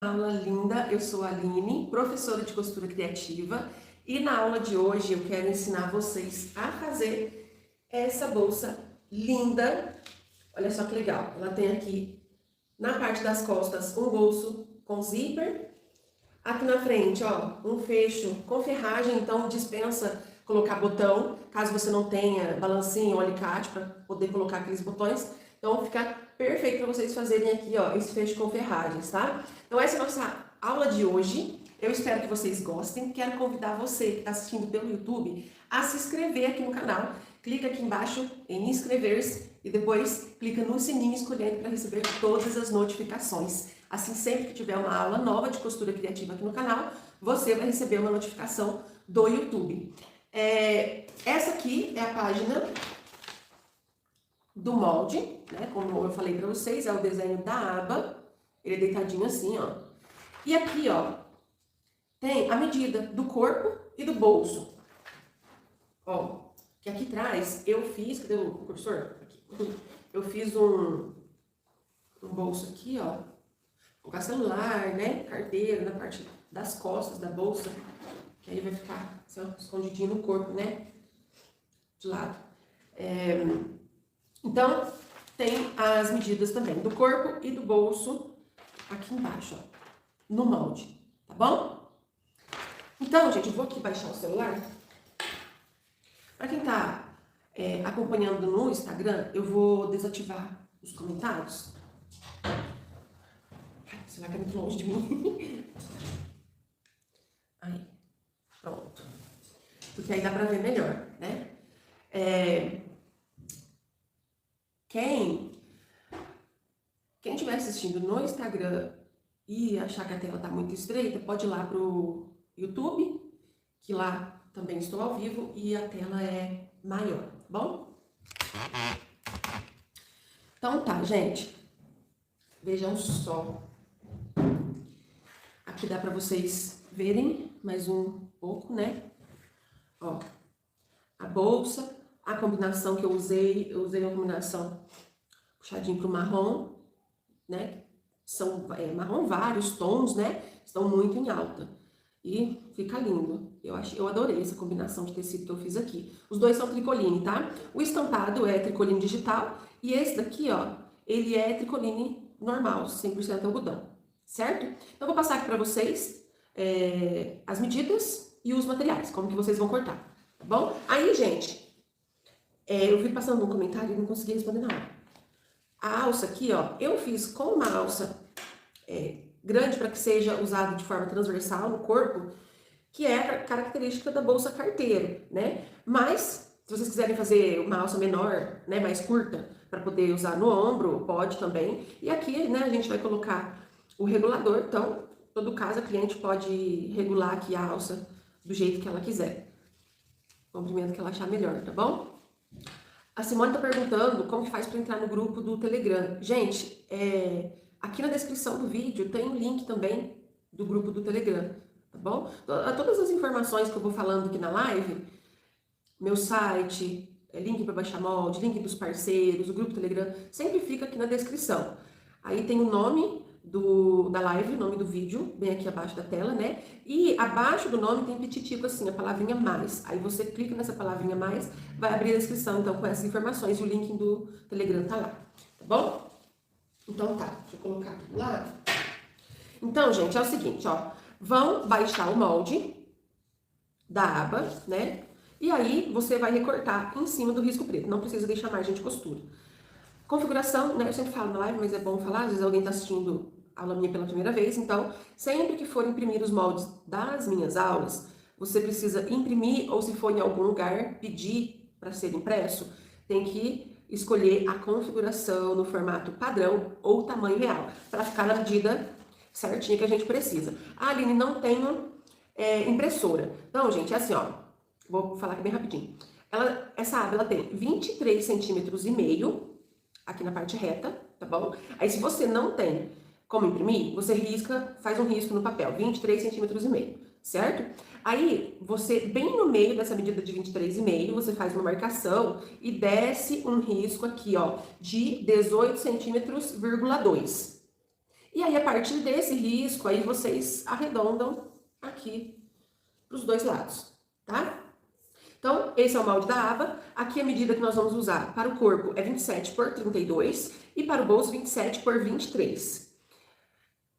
Aula linda, eu sou a Aline, professora de costura criativa, e na aula de hoje eu quero ensinar vocês a fazer essa bolsa linda. Olha só que legal, ela tem aqui na parte das costas um bolso com zíper, aqui na frente, ó, um fecho com ferragem, então dispensa colocar botão, caso você não tenha balancinho ou alicate para poder colocar aqueles botões. Então fica perfeito para vocês fazerem aqui, ó, esse fecho com ferragens, tá? Então essa é a nossa aula de hoje. Eu espero que vocês gostem. Quero convidar você que está assistindo pelo YouTube a se inscrever aqui no canal. Clica aqui embaixo em inscrever-se e depois clica no sininho escolhendo para receber todas as notificações. Assim, sempre que tiver uma aula nova de costura criativa aqui no canal, você vai receber uma notificação do YouTube. Essa aqui é a página do molde, né? Como eu falei para vocês, é o desenho da aba. Ele é deitadinho assim, ó. E aqui, ó, tem a medida do corpo e do bolso. Ó, que aqui atrás eu fiz, cadê o cursor? Aqui. Eu fiz um bolso aqui, ó. Colocar celular, né? Carteira, na parte das costas da bolsa. Que aí vai ficar assim, ó, escondidinho no corpo, né? De lado. Então, tem as medidas também do corpo e do bolso aqui embaixo, ó, no molde, tá bom? Então, gente, eu vou aqui baixar o celular. Para quem tá acompanhando no Instagram, eu vou desativar os comentários. Ai, o celular tá muito longe de mim. Aí, pronto. Porque aí dá pra ver melhor, né? Quem estiver assistindo no Instagram e achar que a tela tá muito estreita, pode ir lá pro YouTube, que lá também estou ao vivo e a tela é maior, tá bom? Então tá, gente. Vejam só. Aqui dá pra vocês verem mais um pouco, né? Ó, a bolsa, a combinação que eu usei uma combinação puxadinho pro marrom, né? São marrom vários tons, né? Estão muito em alta. E fica lindo. Eu adorei essa combinação de tecido que eu fiz aqui. Os dois são tricoline, tá? O estampado é tricoline digital e esse daqui, ó, ele é tricoline normal, 100% algodão, certo? Então eu vou passar aqui pra vocês as medidas e os materiais, como que vocês vão cortar, tá bom? Aí, gente, eu fui passando um comentário e não consegui responder na hora. A alça aqui, ó, eu fiz com uma alça grande para que seja usada de forma transversal no corpo, que é a característica da bolsa carteiro, né? Mas, se vocês quiserem fazer uma alça menor, né, mais curta, para poder usar no ombro, pode também. E aqui, né, a gente vai colocar o regulador, então, em todo caso, a cliente pode regular aqui a alça do jeito que ela quiser. O comprimento que ela achar melhor, tá bom? A Simone tá perguntando como que faz para entrar no grupo do Telegram. Gente, aqui na descrição do vídeo tem um link também do grupo do Telegram, tá bom? Todas as informações que eu vou falando aqui na live, meu site, link para baixar molde, link dos parceiros, o grupo Telegram, sempre fica aqui na descrição. Aí tem o nome da live, o nome do vídeo, bem aqui abaixo da tela, né? E abaixo do nome tem petitico assim, a palavrinha mais. Aí você clica nessa palavrinha mais, vai abrir a descrição, então, com essas informações, e o link do Telegram tá lá, tá bom? Então tá, deixa eu colocar aqui do lado. Então, gente, é o seguinte, ó, vão baixar o molde da aba, né? E aí você vai recortar em cima do risco preto, não precisa deixar margem de costura. Configuração, né? Eu sempre falo na live, mas é bom falar, às vezes alguém tá assistindo a aula minha pela primeira vez, então, sempre que for imprimir os moldes das minhas aulas, você precisa imprimir, ou se for em algum lugar, pedir para ser impresso, tem que escolher a configuração no formato padrão ou tamanho real, para ficar na medida certinha que a gente precisa. A Aline, não tenho impressora. Então, gente, é assim, ó, vou falar aqui bem rapidinho. Essa aba, ela tem 23 centímetros e meio, aqui na parte reta, tá bom? Aí, se você não tem como imprimir, você risca, faz um risco no papel, 23 centímetros e meio, certo? Aí, você, bem no meio dessa medida de 23,5, você faz uma marcação e desce um risco aqui, ó, de 18 centímetros,2. E aí, a partir desse risco, aí vocês arredondam aqui pros dois lados, tá? Então, esse é o molde da aba. Aqui a medida que nós vamos usar para o corpo é 27 por 32 e para o bolso 27 por 23.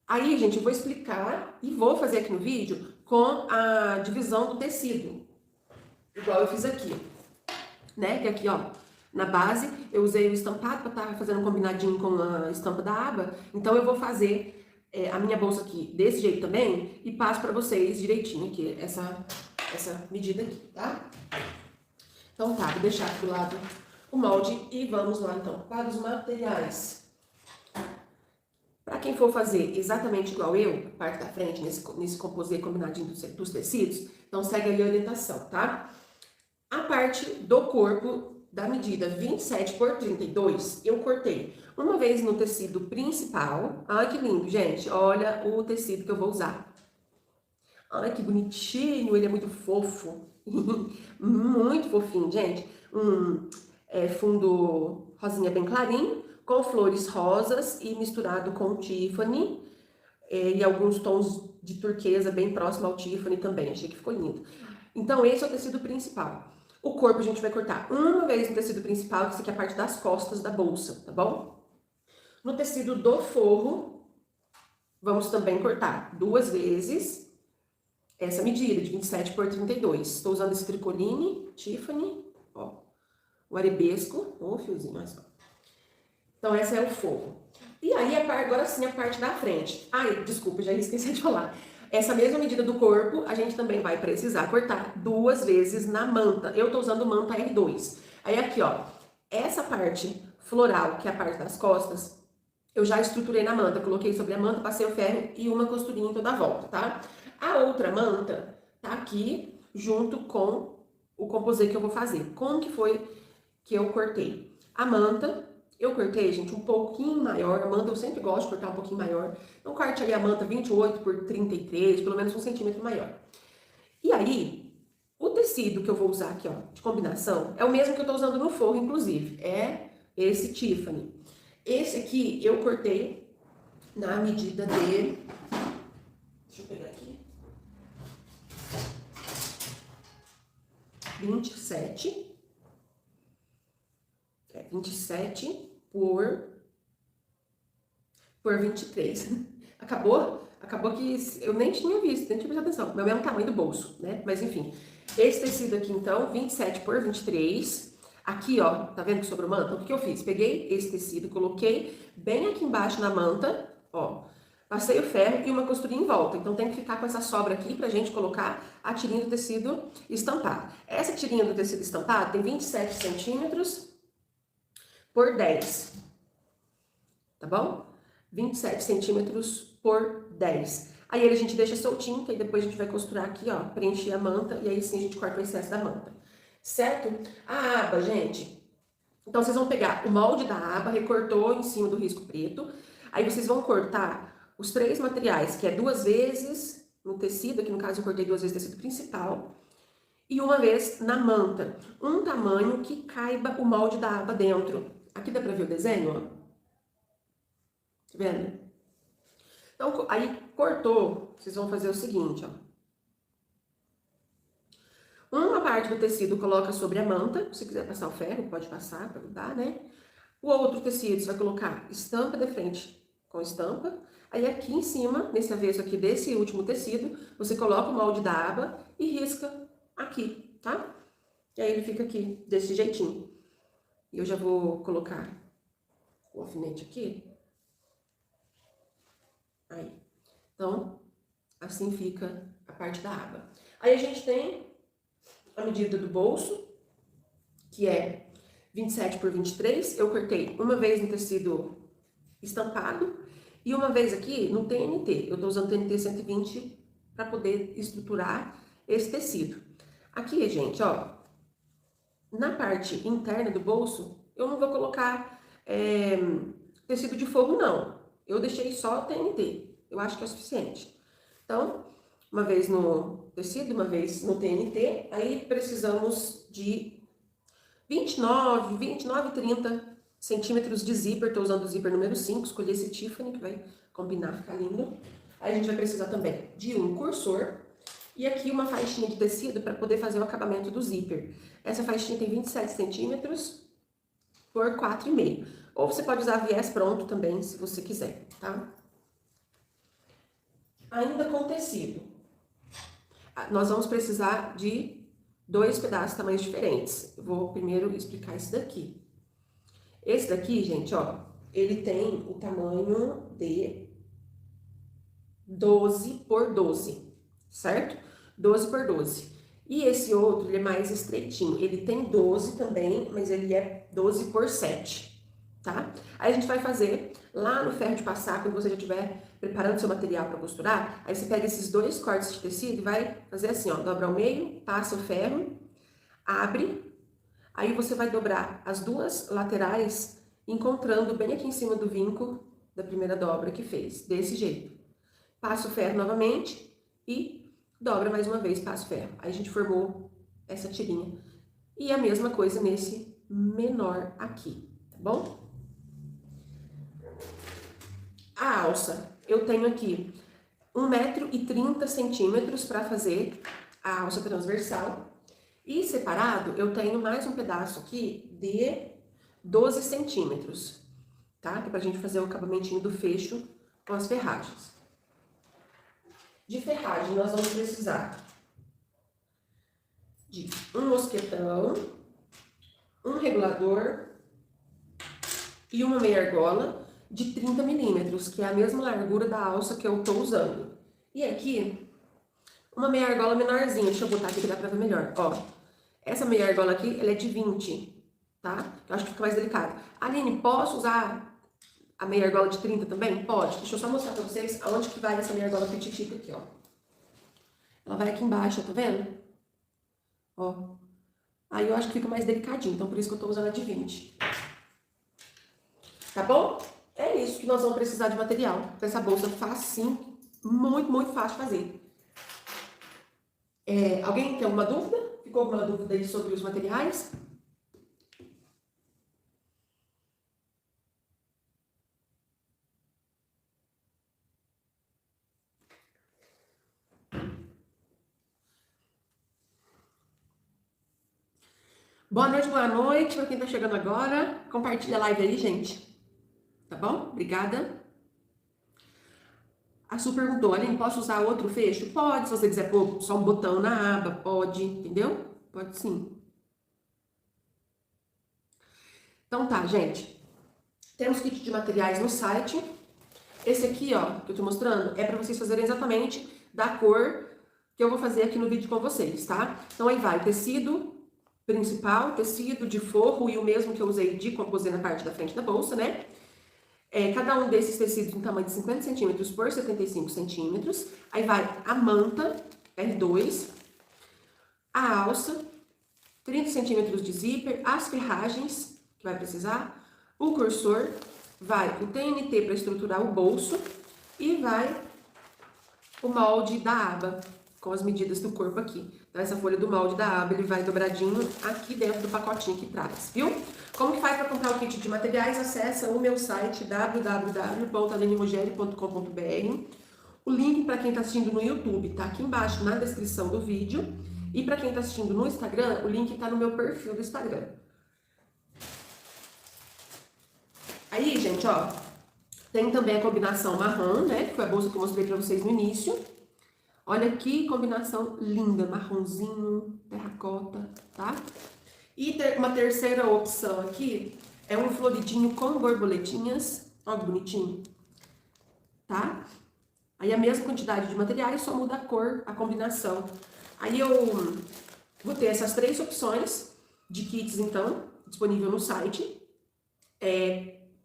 Aí, gente, eu vou explicar e vou fazer aqui no vídeo com a divisão do tecido, igual eu fiz aqui, né? Que aqui, ó, na base eu usei o estampado para estar fazendo um combinadinho com a estampa da aba. Então, eu vou fazer a minha bolsa aqui desse jeito também e passo para vocês direitinho aqui, essa medida aqui, tá? Então tá, vou deixar aqui do lado o molde e vamos lá então para os materiais. Para quem for fazer exatamente igual eu, a parte da frente, nesse composê combinadinho dos tecidos, então segue ali a orientação, tá? A parte do corpo da medida 27 por 32, eu cortei uma vez no tecido principal. Ai, que lindo, gente, olha o tecido que eu vou usar. Ai, que bonitinho, ele é muito fofo. Muito fofinho, gente. Fundo rosinha bem clarinho, com flores rosas e misturado com Tiffany. E alguns tons de turquesa bem próximo ao Tiffany também. Achei que ficou lindo. Então, esse é o tecido principal. O corpo a gente vai cortar uma vez no tecido principal, que isso aqui é a parte das costas da bolsa, tá bom? No tecido do forro, vamos também cortar 2 vezes essa medida de 27 por 32. Estou usando esse tricoline Tiffany, ó, o arabesco, o fiozinho, olha só. Então, esse é o forro. E aí, agora sim, a parte da frente. Ai, desculpa, já esqueci de falar. Essa mesma medida do corpo, a gente também vai precisar cortar 2 vezes na manta. Eu tô usando manta R2. Aí aqui, ó, essa parte floral, que é a parte das costas, eu já estruturei na manta. Coloquei sobre a manta, passei o ferro e uma costurinha em toda a volta, tá? A outra manta tá aqui junto com o composê que eu vou fazer. Como que foi que eu cortei? A manta, eu cortei, gente, um pouquinho maior. A manta eu sempre gosto de cortar um pouquinho maior. Então, corte ali a manta 28 por 33, pelo menos 1 centímetro maior. E aí, o tecido que eu vou usar aqui, ó, de combinação, é o mesmo que eu tô usando no forro, inclusive. É esse Tiffany. Esse aqui eu cortei na medida dele. Deixa eu pegar aqui. 27. 27 por 23. Acabou que eu nem tinha visto, nem tinha prestado atenção. Meu mesmo tamanho do bolso, né? Mas enfim. Esse tecido aqui, então, 27 por 23. Aqui, ó, tá vendo que sobrou manta? O que eu fiz? Peguei esse tecido, coloquei bem aqui embaixo na manta, ó. Passei o ferro e uma costurinha em volta. Então, tem que ficar com essa sobra aqui pra gente colocar a tirinha do tecido estampado. Essa tirinha do tecido estampado tem 27 centímetros por 10. Tá bom? 27 centímetros por 10. Aí a gente deixa soltinho, que aí depois a gente vai costurar aqui, ó, preencher a manta, e aí sim a gente corta o excesso da manta. Certo? A aba, gente. Então, vocês vão pegar o molde da aba, recortou em cima do risco preto. Aí vocês vão cortar os 3 materiais, que é 2 vezes no tecido, aqui no caso eu cortei 2 vezes o tecido principal, e 1 vez na manta. Um tamanho que caiba o molde da aba dentro. Aqui dá pra ver o desenho, ó. Tá vendo? Então, aí cortou, vocês vão fazer o seguinte, ó. Uma parte do tecido coloca sobre a manta, se quiser passar o ferro, pode passar para grudar, né? O outro tecido, você vai colocar estampa de frente com estampa. Aí aqui em cima, nesse avesso aqui desse último tecido, você coloca o molde da aba e risca aqui, tá? E aí ele fica aqui, desse jeitinho. E eu já vou colocar o alfinete aqui. Aí. Então, assim fica a parte da aba. Aí a gente tem a medida do bolso, que é 27 por 23. Eu cortei uma vez no tecido estampado e uma vez aqui no TNT. Eu tô usando TNT 120 para poder estruturar esse tecido. Aqui, gente, ó, na parte interna do bolso, eu não vou colocar tecido de forro, não. Eu deixei só TNT. Eu acho que é o suficiente. Então, uma vez no tecido, uma vez no TNT, aí precisamos de 29, 30 centímetros de zíper, tô usando o zíper número 5, escolhi esse Tiffany, que vai combinar, ficar lindo. Aí a gente vai precisar também de um cursor e aqui uma faixinha de tecido para poder fazer o acabamento do zíper. Essa faixinha tem 27 centímetros por 4,5. Ou você pode usar viés pronto também, se você quiser, tá? Ainda com tecido, nós vamos precisar de 2 pedaços de tamanhos diferentes. Eu vou primeiro explicar esse daqui. Esse daqui, gente, ó, ele tem o tamanho de 12 por 12, certo? 12 por 12. E esse outro, ele é mais estreitinho. Ele tem 12 também, mas ele é 12 por 7, tá? Aí a gente vai fazer lá no ferro de passar, quando você já estiver preparando seu material para costurar, aí você pega esses 2 cortes de tecido e vai fazer assim, ó, dobra ao meio, passa o ferro, abre, aí você vai dobrar as 2 laterais, encontrando bem aqui em cima do vinco da primeira dobra que fez, desse jeito. Passa o ferro novamente e dobra mais uma vez, passa o ferro. Aí a gente formou essa tirinha. E a mesma coisa nesse menor aqui, tá bom? A alça, eu tenho aqui 1,30 m para fazer a alça transversal. E separado, eu tenho mais um pedaço aqui de 12 centímetros, tá? Que é pra gente fazer o acabamentinho do fecho com as ferragens. De ferragem, nós vamos precisar de um mosquetão, um regulador e uma meia argola de 30 milímetros, que é a mesma largura da alça que eu tô usando. E aqui, uma meia argola menorzinha, deixa eu botar aqui que dá pra ver melhor, ó. Essa meia argola aqui, ela é de 20, tá? Eu acho que fica mais delicado. Aline, posso usar a meia argola de 30 também? Pode. Deixa eu só mostrar pra vocês aonde que vai essa meia argola petitita aqui, ó. Ela vai aqui embaixo, tá vendo? Ó. Aí eu acho que fica mais delicadinho, então por isso que eu tô usando a de 20. Tá bom? É isso que nós vamos precisar de material. Pra essa bolsa facinho, muito, muito fácil de fazer. Alguém tem alguma dúvida? Ficou alguma dúvida aí sobre os materiais? Boa noite para quem tá chegando agora. Compartilha a live aí, gente. Tá bom? Obrigada. A Su perguntou, Aline, posso usar outro fecho? Pode, se você quiser pôr só um botão na aba, pode, entendeu? Pode sim. Então tá, gente. Temos kit de materiais no site. Esse aqui, ó, que eu tô mostrando, é para vocês fazerem exatamente da cor que eu vou fazer aqui no vídeo com vocês, tá? Então aí vai tecido principal, tecido de forro e o mesmo que eu usei de composê na parte da frente da bolsa, né? Cada um desses tecidos em tamanho de 50 centímetros por 75 centímetros. Aí vai a manta, R2, a alça, 30 centímetros de zíper, as ferragens, que vai precisar, o cursor, vai o TNT para estruturar o bolso e vai o molde da aba, com as medidas do corpo aqui. Então, essa folha do molde da aba, ele vai dobradinho aqui dentro do pacotinho que traz, viu? Como que faz para comprar o kit de materiais? Acessa o meu site www.alinemogeli.com.br. O link para quem está assistindo no YouTube tá aqui embaixo na descrição do vídeo. E para quem está assistindo no Instagram, o link está no meu perfil do Instagram. Aí, gente, ó, tem também a combinação marrom, né? Que foi a bolsa que eu mostrei para vocês no início. Olha que combinação linda, marronzinho, terracota, tá? E uma terceira opção aqui é um floridinho com borboletinhas, ó que bonitinho, tá? Aí a mesma quantidade de materiais, só muda a cor, a combinação. Aí eu vou ter essas 3 opções de kits, então, disponível no site.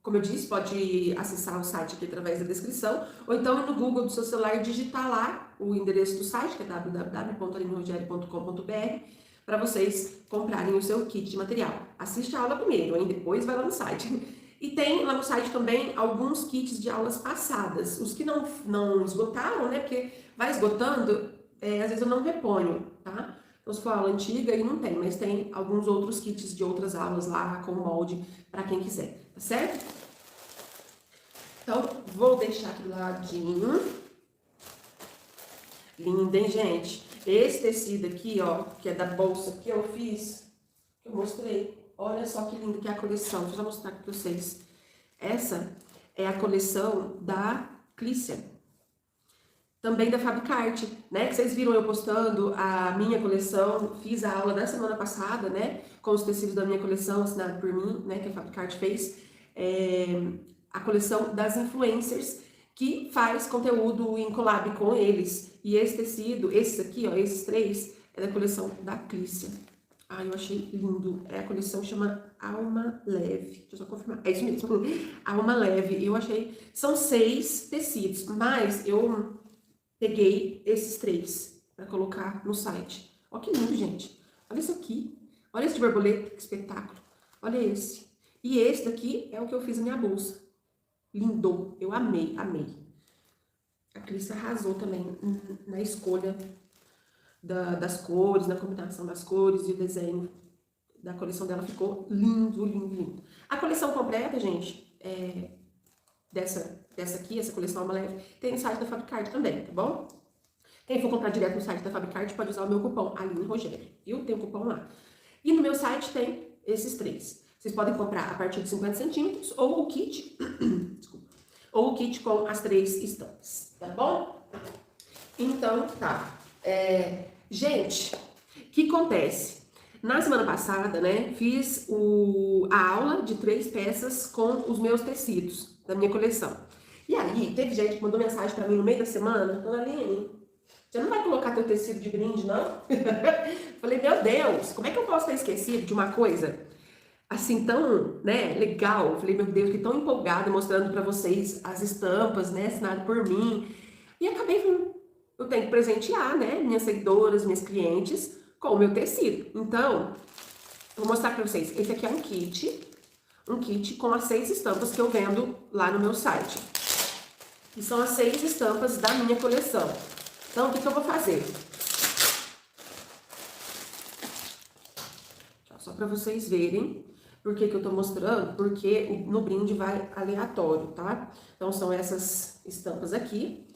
Como eu disse, pode acessar o site aqui através da descrição, ou então ir no Google do seu celular e digitar lá o endereço do site, que é www.alinerogeli.com.br, para vocês comprarem o seu kit de material. Assiste a aula primeiro, hein? Depois vai lá no site. E tem lá no site também alguns kits de aulas passadas, os que não esgotaram, né? Porque vai esgotando, às vezes eu não reponho, tá? Então, se for aula antiga, aí não tem, mas tem alguns outros kits de outras aulas lá, com molde, para quem quiser, tá certo? Então, vou deixar aqui do ladinho. Lindo, hein, gente? Esse tecido aqui, ó, que é da bolsa que eu fiz, que eu mostrei. Olha só que lindo que é a coleção. Deixa eu mostrar aqui pra vocês. Essa é a coleção da Clícia. Também da Fabicart, né? Que vocês viram eu postando a minha coleção. Fiz a aula da semana passada, né? Com os tecidos da minha coleção, assinado por mim, né? Que a Fabicart fez. A coleção das influencers, que faz conteúdo em collab com eles. E esse tecido, esses aqui, ó, esses três, é da coleção da Clícia. Ah, eu achei lindo. É a coleção que chama Alma Leve. Deixa eu só confirmar. É isso mesmo. Alma Leve. Eu achei... São 6 tecidos, mas eu peguei esses 3 para colocar no site. Ó que lindo, gente. Olha isso aqui. Olha esse de borboleta, que espetáculo. Olha esse. E esse daqui é o que eu fiz na minha bolsa. Lindo. Eu amei, amei. A Clícia arrasou também na escolha das cores, na combinação das cores e o desenho da coleção dela ficou lindo, lindo, lindo. A coleção completa, gente, dessa aqui, essa coleção Alma Leve, tem no site da Fabicart também, tá bom? Quem for comprar direto no site da Fabicart pode usar o meu cupom Aline Rogério. Eu tenho cupom lá. E no meu site tem esses 3. Vocês podem comprar a partir de 50 centímetros ou o kit, desculpa, ou o kit com as 3 estampas, tá bom? Então, tá. Gente, o que acontece? Na semana passada, né, fiz a aula de 3 peças com os meus tecidos da minha coleção. E aí, teve gente que mandou mensagem pra mim no meio da semana, Dona Aline, você não vai colocar teu tecido de brinde, não? Falei, meu Deus, como é que eu posso ter esquecido de uma coisa assim tão, né, legal? Falei, meu Deus, que tão empolgada mostrando pra vocês as estampas, né, assinado por mim. E acabei falando, eu tenho que presentear, né, minhas seguidoras, minhas clientes com o meu tecido. Então, vou mostrar pra vocês. Esse aqui é um kit com as 6 estampas que eu vendo lá no meu site. E são as 6 estampas da minha coleção. Então, o que eu vou fazer? Só pra vocês verem por que eu tô mostrando, porque no brinde vai aleatório, tá? Então, são essas estampas aqui.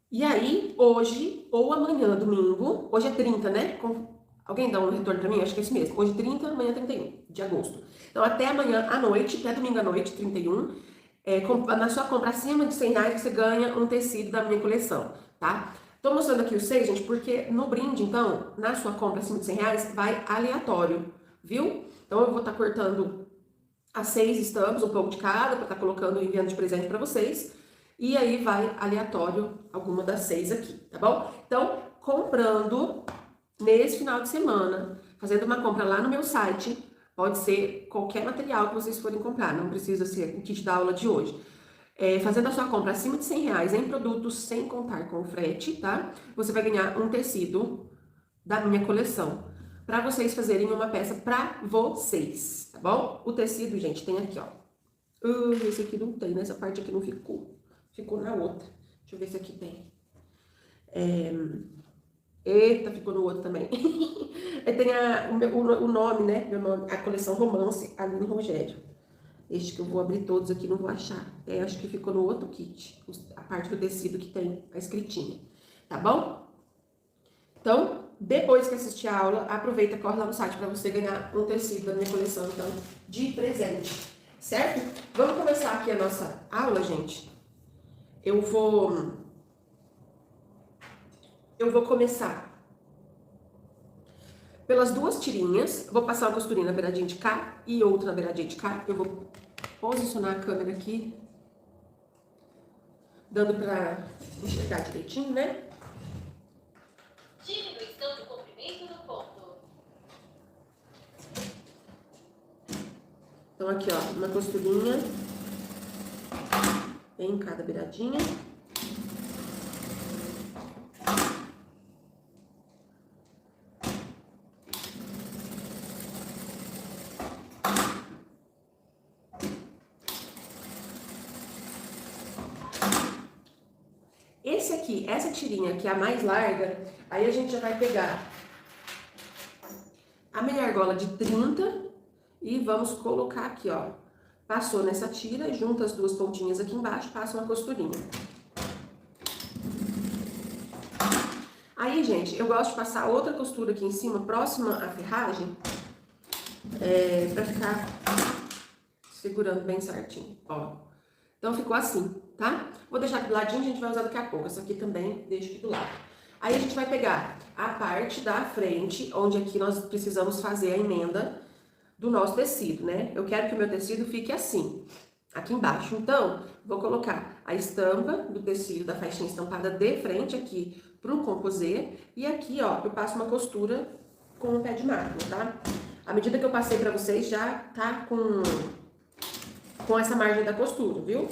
E aí, hoje ou amanhã, domingo, hoje é 30, né? Alguém dá um retorno pra mim? Acho que é esse mesmo. Hoje 30, amanhã 31 de agosto. Então, até amanhã à noite, até domingo à noite, 31, na sua compra acima de 100 reais, você ganha um tecido da minha coleção, tá? Tô mostrando aqui os 6, gente, porque no brinde, então, na sua compra acima de 100 reais, vai aleatório, viu? Então, eu vou estar cortando as 6 estampas, um pouco de cada, pra estar colocando e enviando de presente pra vocês. E aí vai aleatório alguma das 6 aqui, tá bom? Então, comprando nesse final de semana, fazendo uma compra lá no meu site, pode ser qualquer material que vocês forem comprar, não precisa ser o kit da aula de hoje. Fazendo a sua compra acima de 100 reais em produtos sem contar com frete, tá? Você vai ganhar um tecido da minha coleção, para vocês fazerem uma peça para vocês, tá bom? O tecido, gente, tem aqui, ó. Esse aqui não tem, nessa parte aqui não ficou. Ficou na outra. Deixa eu ver se aqui tem. Eita, ficou no outro também. Tem o nome, né? Meu nome, a coleção Romance, Aline Rogério. Este que eu vou abrir todos aqui, não vou achar. Acho que ficou no outro kit, a parte do tecido que tem a escritinha. Tá bom? Então, depois que assistir a aula, aproveita e corre lá no site para você ganhar um tecido da minha coleção, então, de presente. Certo? Vamos começar aqui a nossa aula, gente. Eu vou começar pelas 2 tirinhas. Vou passar uma costurinha na beiradinha de cá e outra na beiradinha de cá. Eu vou posicionar a câmera aqui, dando pra enxergar direitinho, né? Diminuição do comprimento do ponto. Então, aqui, ó, uma costurinha em cada beiradinha. Essa tirinha que é a mais larga, aí a gente já vai pegar a meia argola de 30 e vamos colocar aqui, ó. Passou nessa tira, junta as duas pontinhas aqui embaixo, passa uma costurinha. Aí, gente, eu gosto de passar outra costura aqui em cima, próxima à ferragem, pra ficar segurando bem certinho, ó. Então, ficou assim, tá? Vou deixar aqui do ladinho, a gente vai usar daqui a pouco. Essa aqui também deixo aqui do lado. Aí, a gente vai pegar a parte da frente, onde aqui nós precisamos fazer a emenda do nosso tecido, né? Eu quero que o meu tecido fique assim, aqui embaixo. Então, vou colocar a estampa do tecido da faixinha estampada de frente aqui pro composê. E aqui, ó, eu passo uma costura com o pé de máquina, tá? A medida que eu passei pra vocês já tá com essa margem da costura, viu?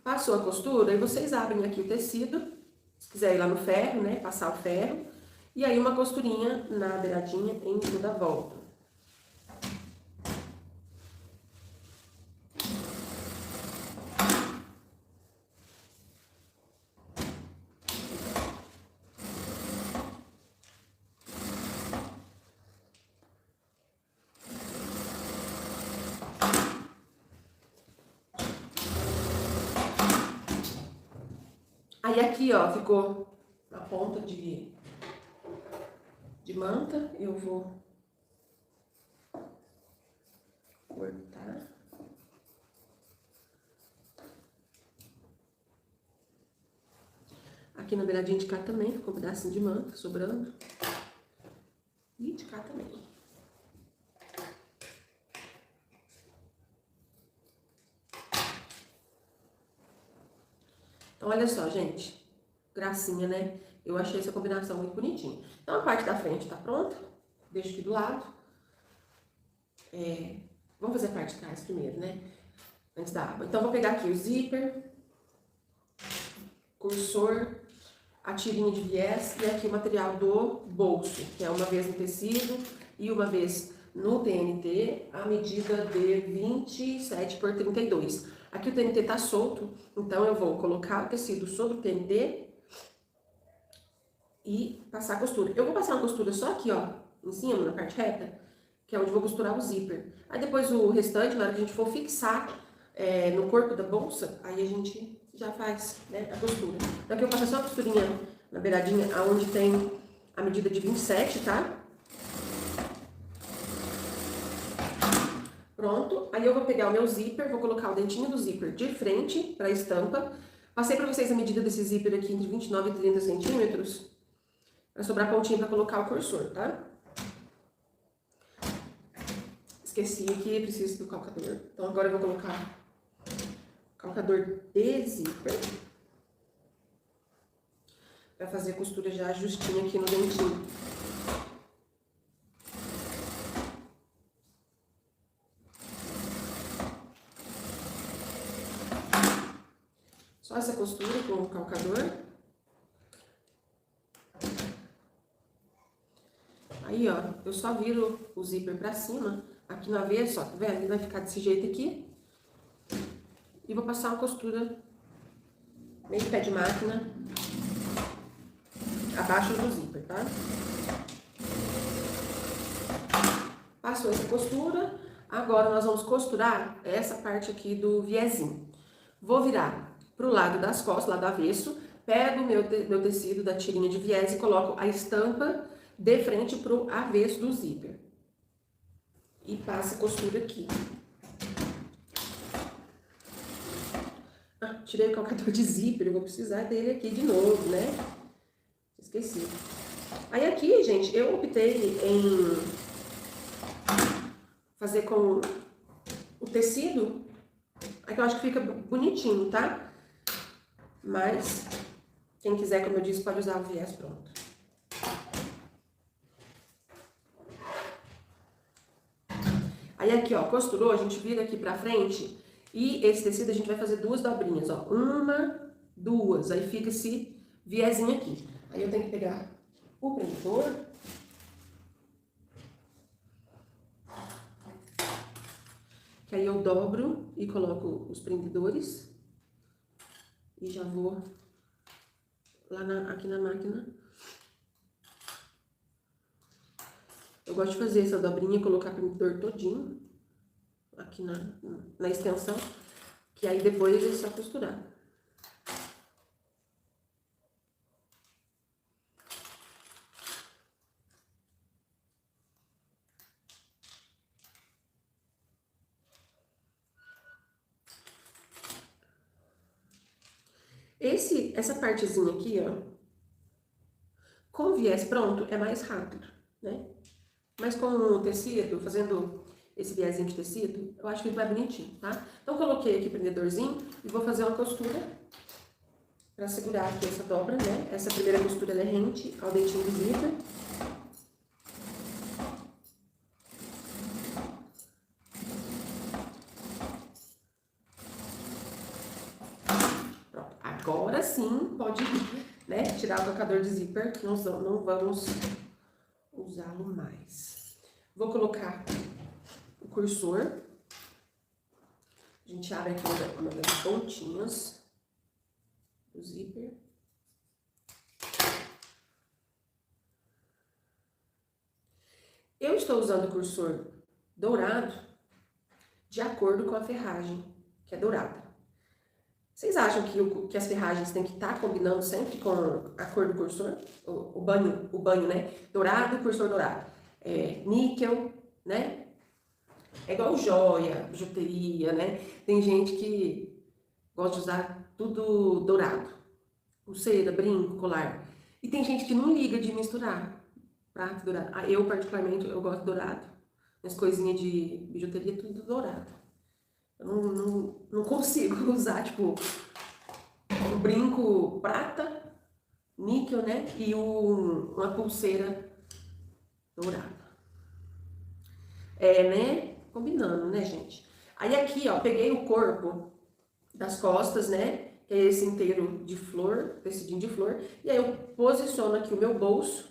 Passou a costura, aí vocês abrem aqui o tecido, se quiser ir lá no ferro, né, passar o ferro, e aí uma costurinha na beiradinha em toda a volta. Aí aqui, ó, ficou a ponta de manta, eu vou cortar. Aqui na beiradinha de cá também, ficou um pedacinho de manta sobrando. E de cá também. Então, olha só, gente. Gracinha, né? Eu achei essa combinação muito bonitinha. Então, a parte da frente tá pronta. Deixo aqui do lado. Vamos fazer a parte de trás primeiro, né? Antes da aba. Então, vou pegar aqui o zíper, cursor, a tirinha de viés e aqui o material do bolso, que é uma vez no tecido e uma vez no TNT, a medida de 27 por 32. Aqui o TNT tá solto, então eu vou colocar o tecido sobre o TNT e passar a costura. Eu vou passar uma costura só aqui, ó, em cima, na parte reta, que é onde eu vou costurar o zíper. Aí depois o restante, na hora que a gente for fixar no corpo da bolsa, aí a gente já faz, né, a costura. Então aqui eu passo só a costurinha na beiradinha, onde tem a medida de 27, tá? Pronto, aí eu vou pegar o meu zíper, vou colocar o dentinho do zíper de frente para a estampa. Passei para vocês a medida desse zíper aqui entre 29 e 30 centímetros, para sobrar pontinho para colocar o cursor, tá? Esqueci aqui, preciso do calcador. Então agora eu vou colocar o calcador de zíper, para fazer a costura já justinha aqui no dentinho. Só essa costura com o calcador. Aí, ó, eu só viro o zíper pra cima, aqui no avesso, ó, tá vendo? Ele vai ficar desse jeito aqui. E vou passar uma costura meio pé de máquina, abaixo do zíper, tá? Passou essa costura, agora nós vamos costurar essa parte aqui do viezinho. Vou virar pro lado das costas, lado avesso, pego o meu tecido da tirinha de viés e coloco a estampa de frente pro avesso do zíper. E passo a costura aqui. Ah, tirei o calcador de zíper, eu vou precisar dele aqui de novo, né? Esqueci. Aí aqui, gente, eu optei em fazer com o tecido, aqui eu acho que fica bonitinho, tá? Mas, quem quiser, como eu disse, pode usar o viés pronto. Aí aqui, ó, costurou, a gente vira aqui pra frente e esse tecido a gente vai fazer duas dobrinhas, ó. Uma, duas, aí fica esse viezinho aqui. Aí eu tenho que pegar o prendedor. Que aí eu dobro e coloco os prendedores. E já vou aqui na máquina. Eu gosto de fazer essa dobrinha, colocar o prendedor todinho aqui na extensão, que aí depois é só costurar. Essa partezinha aqui, ó, com viés pronto, é mais rápido, né? Mas com o tecido, fazendo esse viésinho de tecido, eu acho que ele vai bonitinho, tá? Então, coloquei aqui o prendedorzinho e vou fazer uma costura pra segurar aqui essa dobra, né? Essa primeira costura ela é rente ao dentinho do zíper. Pronto. Agora sim pode, né, tirar o tocador de zíper, que nós não vamos usá-lo mais. Vou colocar o cursor. A gente abre aqui uma das pontinhas do zíper. Eu estou usando o cursor dourado de acordo com a ferragem, que é dourada. Vocês acham que as ferragens têm que estar combinando sempre com a cor do cursor? O banho, né? Dourado, cursor dourado. Níquel, né? É igual joia, bijuteria, né? Tem gente que gosta de usar tudo dourado. Pulseira, brinco, colar. E tem gente que não liga de misturar prata e dourado. Eu, particularmente, eu gosto de dourado. As coisinhas de bijuteria, tudo dourado. Eu não consigo usar, tipo, um brinco prata, níquel, né? E uma pulseira dourada. Né? Combinando, né, gente? Aí aqui, ó, peguei o corpo das costas, né? Que é esse inteiro de flor, tecidinho de flor. E aí eu posiciono aqui o meu bolso.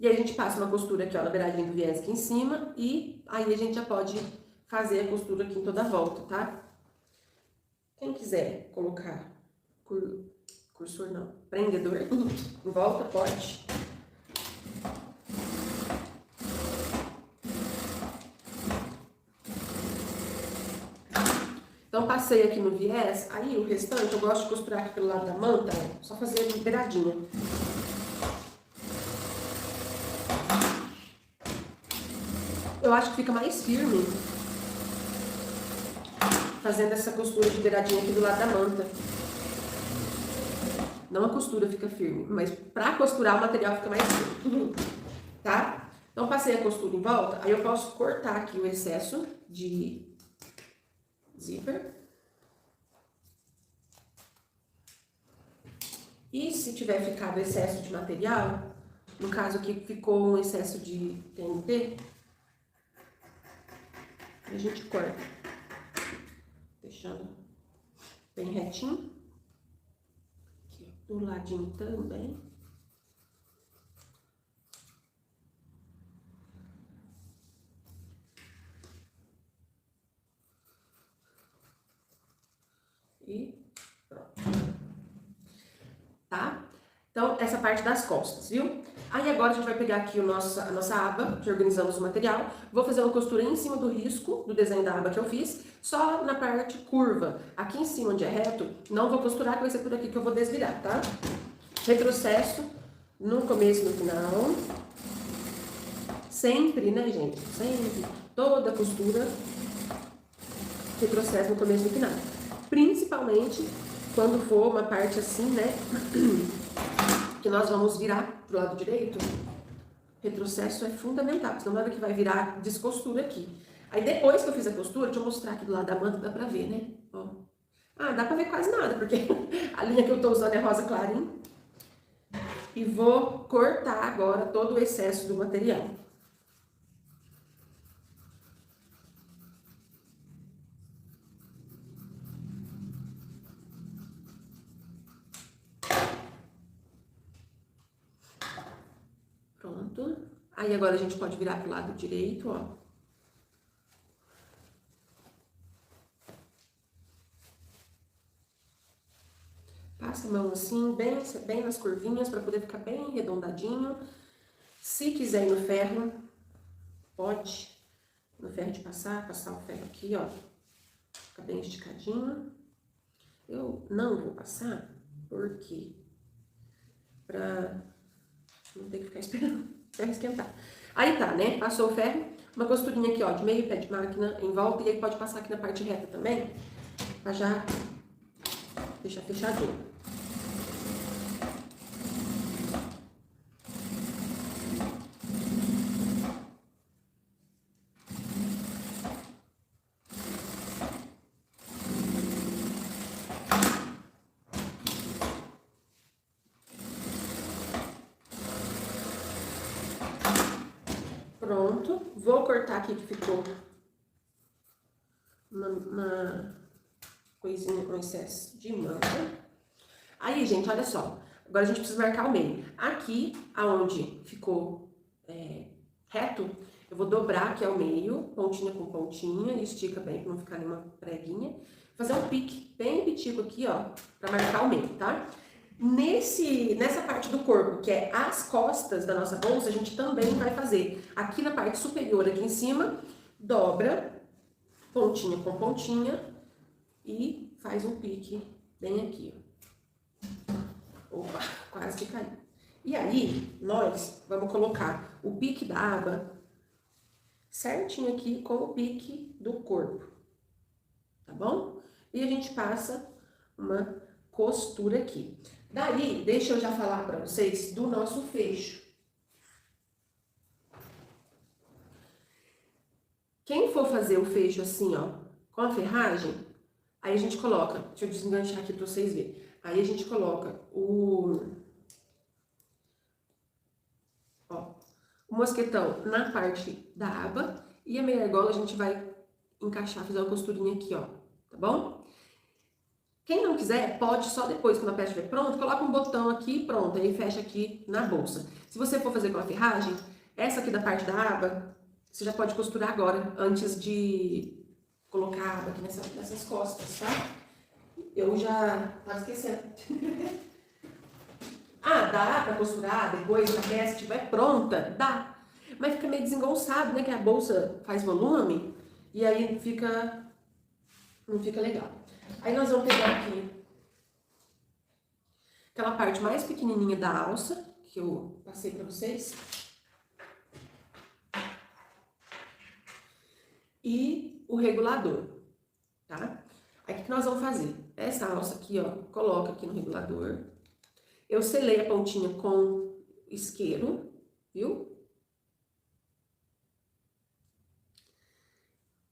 E aí a gente passa uma costura aqui, ó, na beiradinha do viés aqui em cima. E aí a gente já pode fazer a costura aqui em toda a volta, tá? Quem quiser colocar cursor não, prendedor em volta, pode. Então, passei aqui no viés, aí o restante eu gosto de costurar aqui pelo lado da manta, só fazer beiradinha. Eu acho que fica mais firme fazendo essa costura de beiradinha aqui do lado da manta. Não a costura fica firme, mas pra costurar o material fica mais firme, tá? Então, passei a costura em volta, aí eu posso cortar aqui o excesso de zíper. E se tiver ficado excesso de material, no caso aqui ficou um excesso de TNT, a gente corta, deixando bem retinho. Aqui, do ladinho também. E pronto. Tá? Então, essa parte das costas, viu? Aí agora a gente vai pegar aqui a nossa aba, que organizamos o material. Vou fazer uma costura em cima do risco, do desenho da aba que eu fiz, só na parte curva. Aqui em cima, onde é reto, não vou costurar, que vai ser por aqui que eu vou desvirar, tá? Retrocesso no começo e no final. Sempre, né, gente? Sempre. Toda costura, retrocesso no começo e no final. Principalmente quando for uma parte assim, né, que nós vamos virar pro lado direito, retrocesso é fundamental, senão na hora que vai virar descostura aqui. Aí depois que eu fiz a costura, deixa eu mostrar aqui do lado da manta, dá pra ver, né? Ó. Ah, dá pra ver quase nada, porque a linha que eu tô usando é rosa clarinho. E vou cortar agora todo o excesso do material. Pronto. Aí agora a gente pode virar pro lado direito, ó. passa a mão assim, bem nas curvinhas, para poder ficar bem arredondadinho. Se quiser ir no ferro, pode. No ferro de passar o ferro aqui, ó. Fica bem esticadinho. Eu não vou passar, porque pra não ter que ficar esperando o ferro esquentar. Aí tá, né? Passou o ferro, uma costurinha aqui, ó, de meio pé de máquina em volta, e aí pode passar aqui na parte reta também, pra já deixar fechadinho. Pronto, vou cortar aqui que ficou uma coisinha com excesso de manta. Aí, gente, olha só. Agora a gente precisa marcar o meio. Aqui, aonde ficou reto, eu vou dobrar aqui ao meio, pontinha com pontinha, e estica bem pra não ficar nenhuma preguinha. Fazer um pique bem pitico aqui, ó, pra marcar o meio, tá? Nessa parte do corpo, que é as costas da nossa bolsa, a gente também vai fazer. Aqui na parte superior, aqui em cima, dobra, pontinha com pontinha, e faz um pique bem aqui, ó. Opa, quase que caiu. E aí, nós vamos colocar o pique da aba certinho aqui com o pique do corpo, tá bom? E a gente passa uma costura aqui. Daí, deixa eu já falar pra vocês do nosso fecho. Quem for fazer o fecho assim, ó, com a ferragem, aí a gente coloca, deixa eu desenganchar aqui pra vocês verem. Aí a gente coloca o mosquetão na parte da aba e a meia argola a gente vai encaixar, fazer uma costurinha aqui, ó, tá bom? Quem não quiser, pode só depois, quando a peça estiver pronta, coloca um botão aqui e pronto, aí fecha aqui na bolsa. Se você for fazer com a ferragem, essa aqui da parte da aba, você já pode costurar agora, antes de colocar a aba aqui nessas costas, tá? Eu já tava esquecendo. Dá pra costurar depois, quando a peça estiver pronta? Dá. Mas fica meio desengonçado, né? Que a bolsa faz volume e aí não fica legal. Aí nós vamos pegar aqui aquela parte mais pequenininha da alça, que eu passei pra vocês. E o regulador, tá? Aí o que nós vamos fazer? Essa alça aqui, ó, coloca aqui no regulador. Eu selei a pontinha com isqueiro, viu?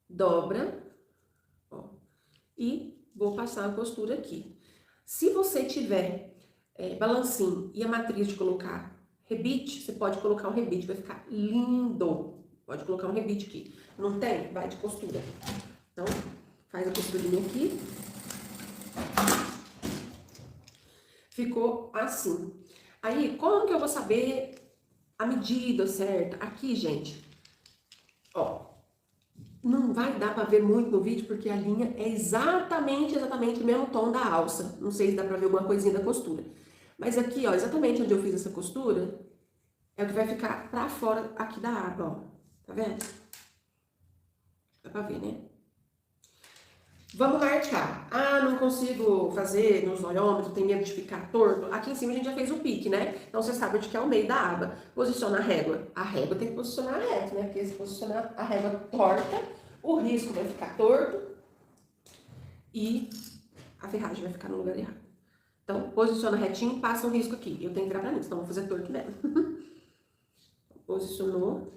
Dobra, ó, e vou passar a costura aqui. Se você tiver balancinho e a matriz de colocar rebite, você pode colocar um rebite, vai ficar lindo. Pode colocar um rebite aqui. Não tem? Vai de costura. Então, faz a costurinha aqui. Ficou assim. Aí, como que eu vou saber a medida certa? Aqui, gente, ó, não vai dar pra ver muito no vídeo, porque a linha é exatamente o mesmo tom da alça. Não sei se dá pra ver alguma coisinha da costura. Mas aqui, ó, exatamente onde eu fiz essa costura, é o que vai ficar pra fora aqui da aba, ó. Tá vendo? Dá pra ver, né? Vamos marcar. Não consigo fazer no zoiômetro, tem medo de ficar torto. Aqui em cima a gente já fez o pique, né? Então você sabe onde que é o meio da aba. Posiciona a régua. A régua tem que posicionar reto, né? Porque se posicionar a régua torta, o risco vai ficar torto e a ferragem vai ficar no lugar errado. Então, posiciona retinho, passa um risco aqui. Eu tenho que virar pra mim, senão eu vou fazer torto mesmo. Posicionou.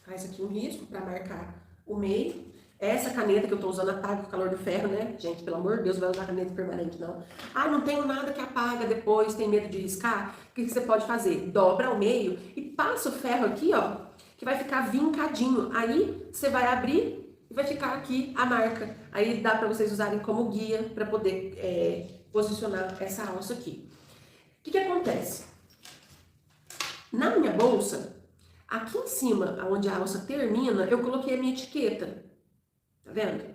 Faz aqui um risco pra marcar o meio. Essa caneta que eu tô usando apaga o calor do ferro, né? Gente, pelo amor de Deus, vai usar caneta permanente, não. Não tenho nada que apaga depois, tem medo de riscar. O que você pode fazer? Dobra ao meio e passa o ferro aqui, ó, que vai ficar vincadinho. Aí, você vai abrir e vai ficar aqui a marca. Aí dá pra vocês usarem como guia pra poder posicionar essa alça aqui. O que acontece? Na minha bolsa, aqui em cima, onde a alça termina, eu coloquei a minha etiqueta. Tá vendo?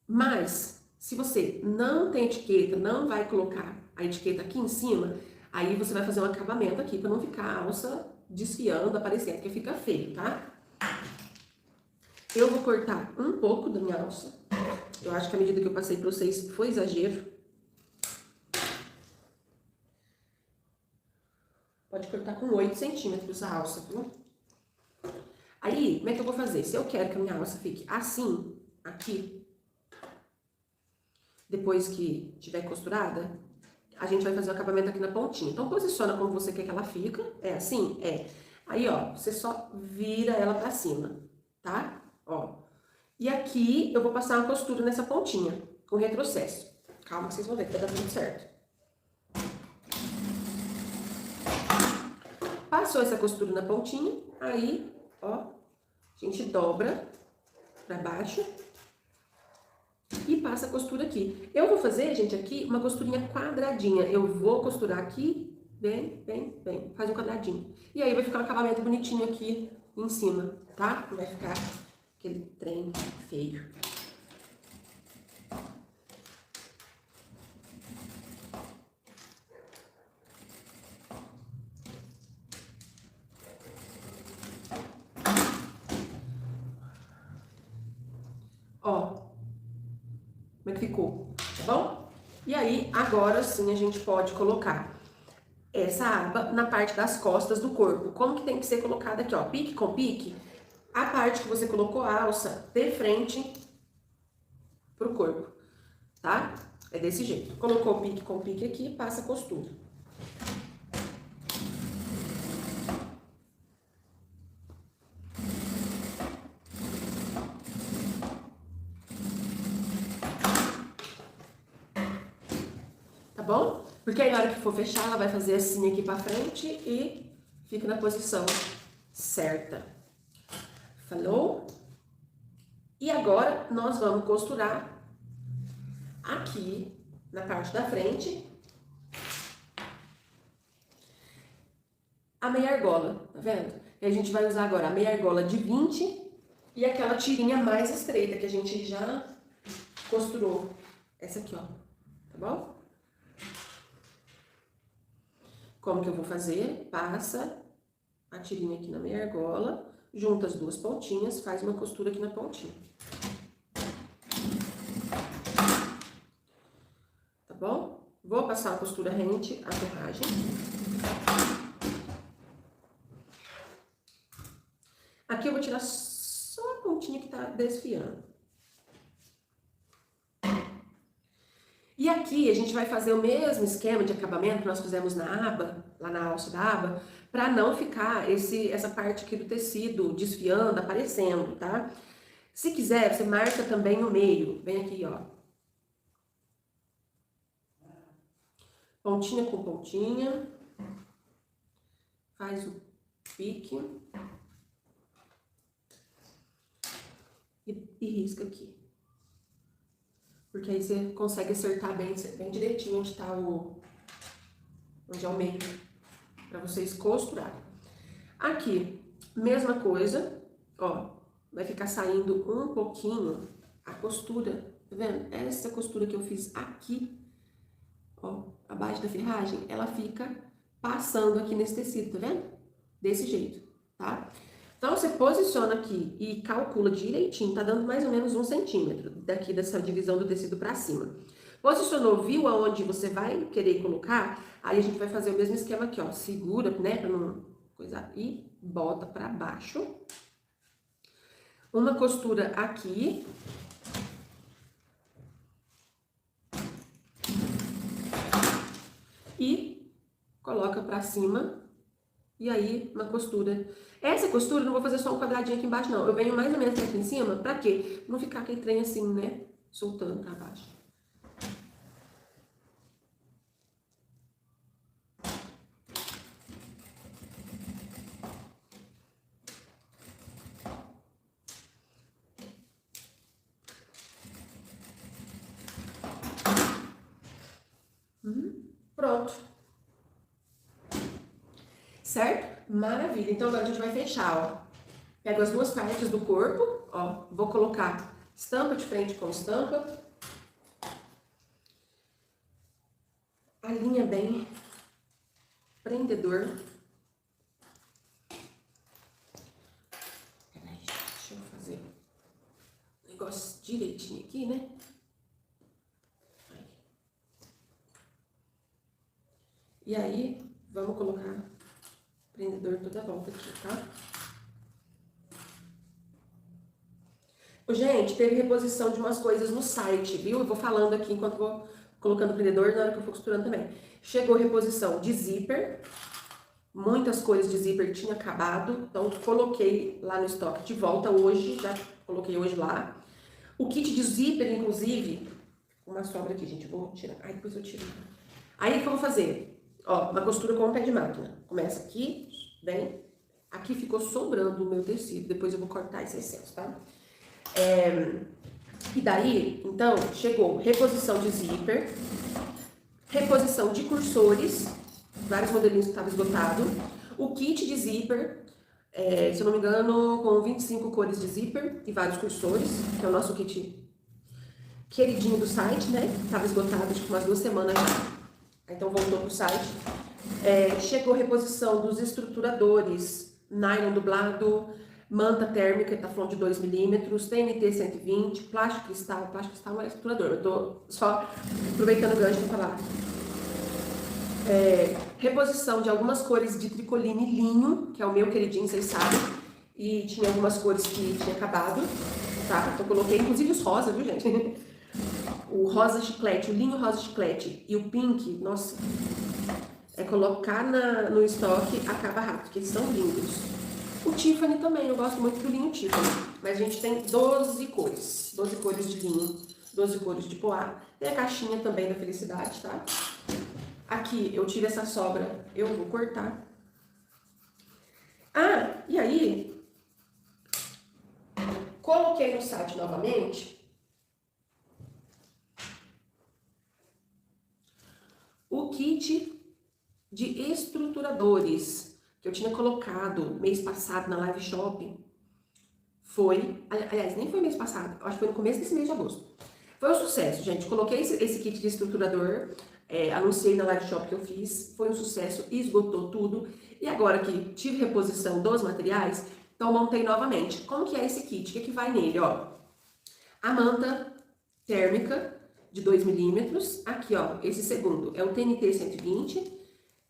Mas, Se você não tem etiqueta, não vai colocar a etiqueta aqui em cima, aí você vai fazer um acabamento aqui para não ficar a alça desfiando, aparecendo, porque fica feio, tá? Eu vou cortar um pouco da minha alça. Eu acho que a medida que eu passei para vocês foi exagero. Pode cortar com 8 centímetros a alça, viu? Aí, como é que eu vou fazer? Se eu quero que a minha alça fique assim, aqui, depois que tiver costurada, a gente vai fazer o acabamento aqui na pontinha. Então, posiciona como você quer que ela fica. É assim? É. Aí, ó, você só vira ela pra cima, tá? Ó. E aqui eu vou passar uma costura nessa pontinha, com retrocesso. Calma que vocês vão ver que vai dar tudo certo. Passou essa costura na pontinha, aí, ó, a gente dobra pra baixo e passa a costura aqui. Eu vou fazer, gente, aqui uma costurinha quadradinha. Eu vou costurar aqui, bem, faz um quadradinho. E aí vai ficar um acabamento bonitinho aqui em cima, tá? Não vai ficar aquele trem feio. Ó, como é que ficou, tá bom? E aí, agora sim a gente pode colocar essa aba na parte das costas do corpo. Como que tem que ser colocada aqui, ó, pique com pique, a parte que você colocou a alça de frente pro corpo, tá? É desse jeito. Colocou pique com pique aqui, passa a costura. Tá bom? Porque aí na hora que for fechar, ela vai fazer assim aqui pra frente e fica na posição certa. Falou? E agora nós vamos costurar aqui na parte da frente a meia argola, tá vendo? E a gente vai usar agora a meia argola de 20 e aquela tirinha mais estreita que a gente já costurou. Essa aqui, ó, tá bom? Como que eu vou fazer? Passa a tirinha aqui na meia argola, junta as duas pontinhas, faz uma costura aqui na pontinha. Tá bom? Vou passar a costura rente à ferragem. Aqui eu vou tirar só a pontinha que tá desfiando. E aqui a gente vai fazer o mesmo esquema de acabamento que nós fizemos na aba, lá na alça da aba, para não ficar essa parte aqui do tecido desfiando, aparecendo, tá? Se quiser, você marca também o meio. Vem aqui, ó. Pontinha com pontinha. Faz o pique. E risca aqui. Porque aí você consegue acertar bem direitinho onde tá onde é o meio, para vocês costurarem. Aqui, mesma coisa, ó, vai ficar saindo um pouquinho a costura, tá vendo? Essa costura que eu fiz aqui, ó, abaixo da ferragem, ela fica passando aqui nesse tecido, tá vendo? Desse jeito, tá? Então, você posiciona aqui e calcula direitinho, tá dando mais ou menos 1 centímetro daqui dessa divisão do tecido pra cima. Posicionou, viu aonde você vai querer colocar? Aí a gente vai fazer o mesmo esquema aqui, ó. Segura, né, pra não coisar, e bota pra baixo. Uma costura aqui. E coloca pra cima. E aí, uma costura. Essa costura, não vou fazer só um quadradinho aqui embaixo, não. Eu venho mais ou menos aqui em cima, pra quê? Não ficar aquele trem assim, né? Soltando pra baixo. Pronto. Certo? Maravilha. Então, agora a gente vai fechar, ó. Pego as duas partes do corpo, ó. Vou colocar estampa de frente com estampa. alinha bem, prendedor. Peraí, deixa eu fazer o negócio direitinho aqui, né? E aí, vamos colocar prendedor toda a volta aqui, tá? Gente, teve reposição de umas coisas no site, viu? Eu vou falando aqui enquanto vou colocando o prendedor, na hora que eu for costurando também. Chegou reposição de zíper. Muitas cores de zíper tinha acabado, então coloquei lá no estoque de volta hoje, já coloquei hoje lá. O kit de zíper, inclusive, uma sobra aqui, gente, eu vou tirar. Aí depois eu tiro. Aí o que eu vou fazer? Ó, uma costura com o pé de máquina. Começa aqui, vem. Aqui ficou sobrando o meu tecido, depois eu vou cortar esse excesso, tá? E daí, então, chegou reposição de zíper, reposição de cursores, vários modelinhos que estavam esgotados, o kit de zíper, se eu não me engano, com 25 cores de zíper e vários cursores, que é o nosso kit queridinho do site, né? Estava esgotado, acho que umas 2 semanas já. Então voltou pro site. Chegou reposição dos estruturadores, nylon dublado, manta térmica, tá falando de 2 milímetros, TNT 120, plástico cristal não é estruturador, eu tô só aproveitando o gancho para falar. Reposição de algumas cores de tricoline linho, que é o meu queridinho, vocês sabem, e tinha algumas cores que tinha acabado, tá? Então coloquei, inclusive os rosa, viu, gente? O rosa chiclete, o linho rosa chiclete e o pink, nossa, colocar no estoque acaba rápido, porque eles são lindos. O Tiffany também, eu gosto muito do linho Tiffany, mas a gente tem 12 cores de linho, 12 cores de poá. Tem a caixinha também da felicidade, tá? Aqui eu tive essa sobra, eu vou cortar. Ah, e aí, coloquei no site novamente o kit de estruturadores que eu tinha colocado mês passado na live shop. Aliás, nem foi mês passado, acho que foi no começo desse mês de agosto. Foi um sucesso, gente. Coloquei esse kit de estruturador, anunciei na live shop que eu fiz, foi um sucesso, esgotou tudo. E agora que tive reposição dos materiais, então montei novamente. Como que é esse kit? O que vai nele, ó? A manta térmica de 2 milímetros. Aqui, ó, esse segundo é o TNT 120.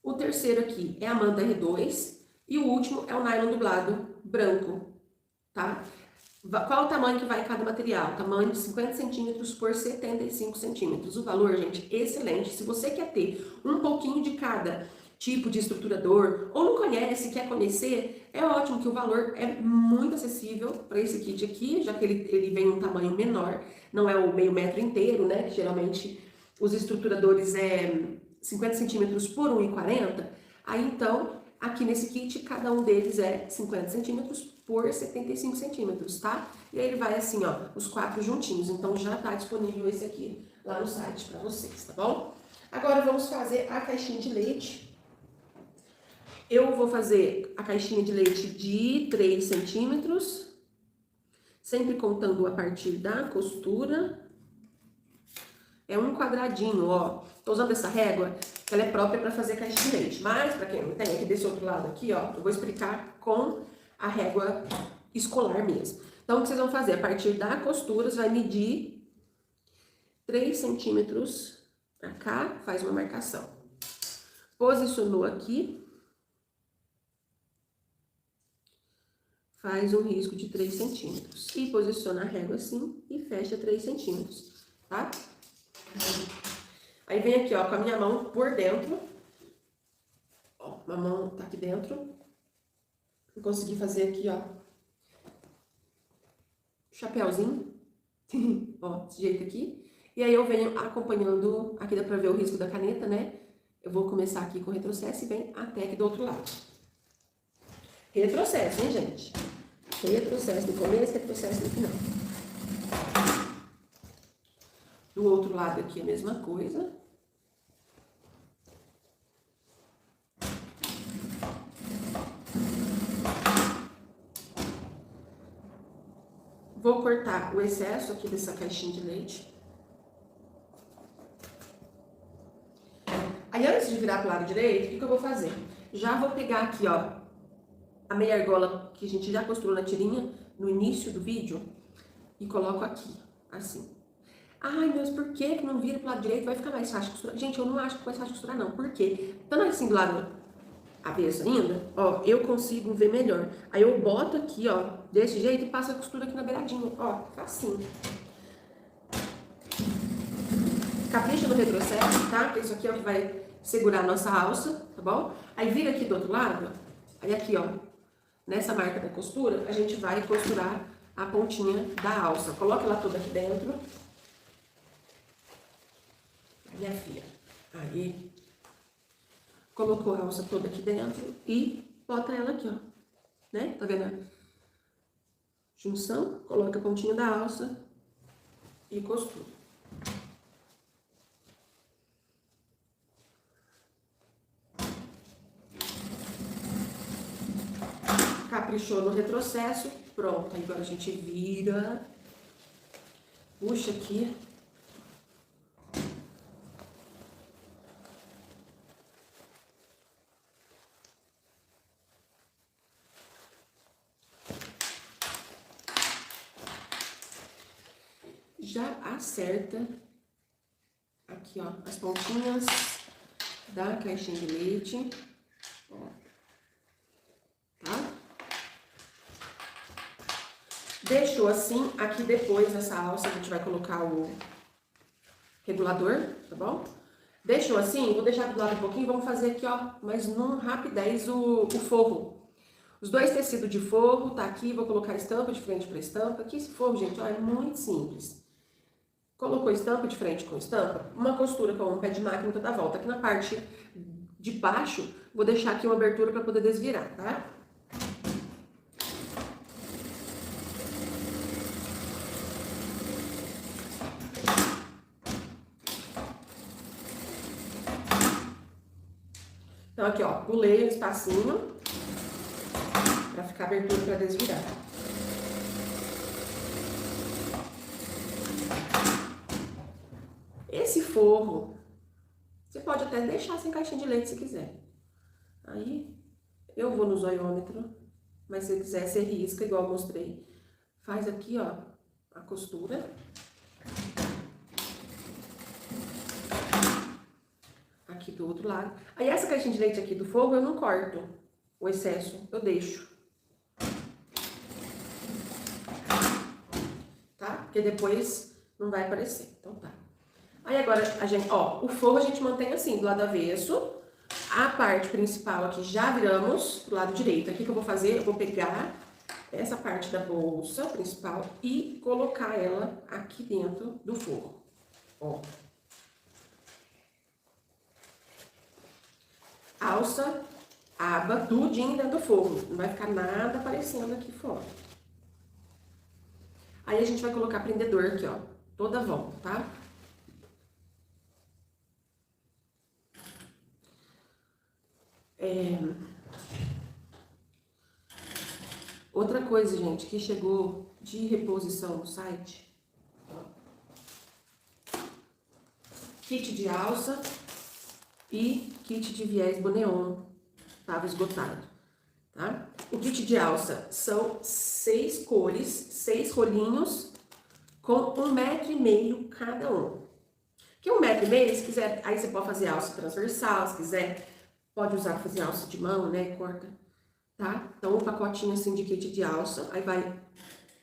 O terceiro aqui é a manta R2 e o último é o nylon dublado branco, tá? Qual o tamanho que vai em cada material? Tamanho de 50 centímetros por 75 centímetros. O valor, gente, excelente. Se você quer ter um pouquinho de cada tipo de estruturador ou não conhece, quer conhecer, é ótimo que o valor é muito acessível para esse kit aqui, já que ele vem um tamanho menor, não é o meio metro inteiro, né? Que geralmente os estruturadores 50 centímetros por 1,40, aí então, aqui nesse kit, cada um deles é 50 centímetros por 75 centímetros, tá? E aí ele vai assim, ó, os 4 juntinhos, então já tá disponível esse aqui lá no site pra vocês, tá bom? Agora vamos fazer a caixinha de leite. Eu vou fazer a caixinha de leite de 3 centímetros, sempre contando a partir da costura. É um quadradinho, ó. Tô usando essa régua, que ela é própria para fazer caixinha de leite. Mas, para quem não tem, aqui desse outro lado aqui, ó, eu vou explicar com a régua escolar mesmo. Então, o que vocês vão fazer? A partir da costura, você vai medir 3 centímetros pra cá, faz uma marcação. Posicionou aqui. Faz um risco de 3 centímetros. E posiciona a régua assim e fecha 3 centímetros, tá? Aí vem aqui, ó, com a minha mão por dentro. Ó, a mão tá aqui dentro. Eu consegui fazer aqui, ó, chapéuzinho. Ó, desse jeito aqui. E aí eu venho acompanhando, aqui dá pra ver o risco da caneta, né? Eu vou começar aqui com retrocesso e vem até aqui do outro lado. Retrocesso, hein, gente? Retrocesso no começo, retrocesso no final. Do outro lado aqui a mesma coisa. Vou cortar o excesso aqui dessa caixinha de leite. Aí Aí antes de virar pro lado direito, o que que eu vou fazer? Já vou pegar aqui, ó, a meia argola que a gente já costurou na tirinha no início do vídeo e coloco aqui, assim. Ai, mas por que que não vira pro lado direito? Vai ficar mais fácil de costurar. Gente, eu não acho que vai mais fácil de costurar, não. Por quê? Estando assim do lado avesso ainda, ó, eu consigo ver melhor. Aí eu boto aqui, ó, desse jeito e passo a costura aqui na beiradinha, ó, facinho. Capricha no retrocesso, tá? Porque isso aqui é o que vai segurar a nossa alça, tá bom? Aí vira aqui do outro lado, aí aqui, ó, nessa marca da costura, a gente vai costurar a pontinha da alça. Coloca ela toda aqui dentro. Minha filha, aí, colocou a alça toda aqui dentro e bota ela aqui, ó, né? Tá vendo a junção? Coloca a pontinha da alça e costura. Caprichou no retrocesso, pronto. Agora a gente vira, puxa aqui. Já acerta aqui, ó, as pontinhas da caixinha de leite, ó, tá? Deixou assim, aqui depois nessa alça a gente vai colocar o regulador, tá bom? Deixou assim, vou deixar do lado um pouquinho, vamos fazer aqui, ó, mas num rapidez o forro. Os dois tecidos de forro, tá aqui, vou colocar a estampa de frente para estampa. Aqui esse forro, gente, ó, é muito simples. Colocou estampa de frente com estampa, uma costura com um pé de máquina toda a volta. Aqui na parte de baixo, vou deixar aqui uma abertura para poder desvirar, tá? Então aqui, ó, pulei um espacinho para ficar abertura para desvirar. Esse forro, você pode até deixar sem caixinha de leite se quiser. Aí, eu vou no zoiômetro, mas se você quiser, você risca, igual eu mostrei. Faz aqui, ó, a costura. Aqui do outro lado. Aí, essa caixinha de leite aqui do forro, eu não corto o excesso, eu deixo. Tá? Porque depois não vai aparecer. Então, tá. Aí agora, a gente, ó, o forro a gente mantém assim, do lado avesso. A parte principal aqui já viramos do lado direito. Aqui que eu vou fazer, eu vou pegar essa parte da bolsa principal e colocar ela aqui dentro do forro. Ó. Alça, aba, tudinho dentro do forro. Não vai ficar nada aparecendo aqui fora. Aí a gente vai colocar prendedor aqui, ó, toda a volta, tá? Outra coisa, gente, que chegou de reposição no site, ó, kit de alça e kit de viés boneon, tava esgotado, tá? O kit de alça são 6 cores, 6 rolinhos com 1,5 m cada um. Que 1,5 m, se quiser, aí você pode fazer alça transversal, se quiser, pode usar para fazer alça de mão, né, corta, tá? Então, um pacotinho assim de kit de alça, aí vai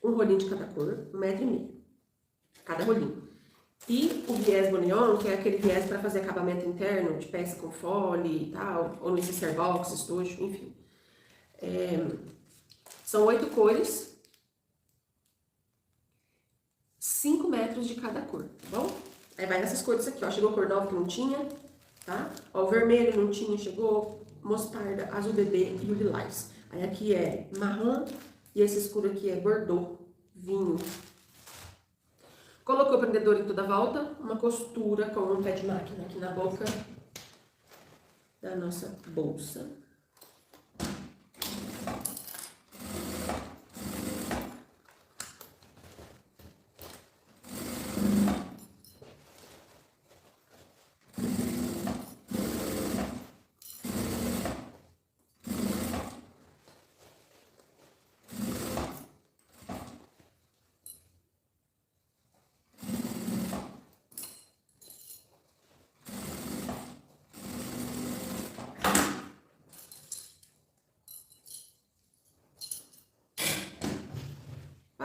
um rolinho de cada cor, 1,5 m, cada rolinho. E o viés boneon, que é aquele viés para fazer acabamento interno, de peça com fole e tal, ou necessaire box, estojo, enfim. São 8 cores, 5 metros de cada cor, tá bom? Aí vai nessas cores aqui, ó, chegou cor nova que não tinha, tá? Ó, o vermelho não tinha, chegou mostarda, azul bebê e o lilás. Aí aqui é marrom e esse escuro aqui é bordeaux, vinho. Colocou o prendedor em toda a volta, uma costura com um pé de máquina aqui na boca da nossa bolsa.